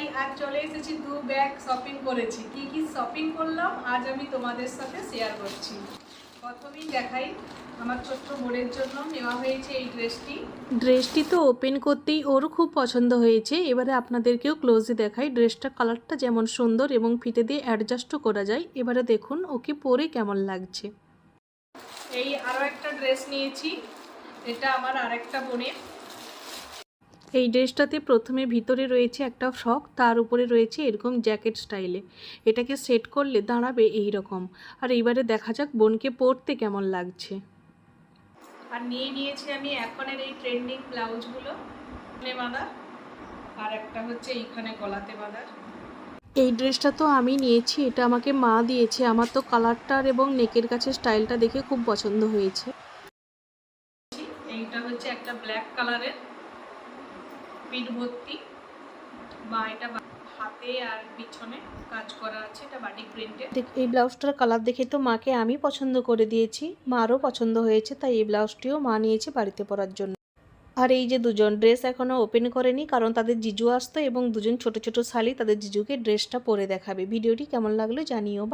High, আজ চলে এসেছি 2 ব্যাগ শপিং করেছি। কি কি শপিং করলাম আজ আমি তোমাদের সাথে শেয়ার করছি। প্রথমেই দেখাই, আমার ছোট্ট বোনের জন্য নেওয়া হয়েছে এই ড্রেসটি তো ওপেন করতেই ওর খুব পছন্দ হয়েছে। এবারে আপনাদেরকেও ক্লোজে দেখাই। ড্রেসটার কালারটা যেমন সুন্দর এবং ফিতে দিয়ে অ্যাডজাস্টও করা যায়। এবারে দেখুন ওকে পরে কেমন লাগছে। এই আরও একটা ড্রেস নিয়েছি, এটা আমার আরেকটা বোনের। এই ড্রেসটাতে প্রথমে ভিতরে রয়েছে একটা ফ্রক, তার উপরে রয়েছে এরকম জ্যাকেট স্টাইলে। এটাকে সেট করলে দাঁড়াবে এই রকম। আর এইবারে দেখা যাক বোনকে পরতে কেমন লাগছে। আর নিয়েছি আমি এখনের এই ট্রেন্ডিং ব্লাউজগুলো, বাঁধা, আর একটা হচ্ছে এইখানে গলাতে বাঁধার। এই ড্রেসটা তো আমি নিয়েছি, এটা আমাকে মা দিয়েছে। আমার তো কালারটার এবং নেকের কাছে স্টাইলটা দেখে খুব পছন্দ হয়েছে। এইটা হচ্ছে একটা ব্ল্যাক কালারের পিঠ ভর্তি, বা এটা হাতে আর পিছনে কাজ করা আছে, এটা বাটিক প্রিন্টের। এই ব্লাউজটার কালার দেখে তো মাকে আমি পছন্দ করে দিয়েছি, মারও পছন্দ হয়েছে, তাই এই ব্লাউজটিও মা নিয়েছে বাড়িতে পরার জন্য। আর এই যে দুজন ড্রেস এখনও ওপেন করেনি, কারণ তাদের জিজু আসতো এবং দুজন ছোট ছোট শালি তাদের জিজুকে ড্রেসটা পরে দেখাবে। ভিডিওটি কেমন লাগলো জানিও।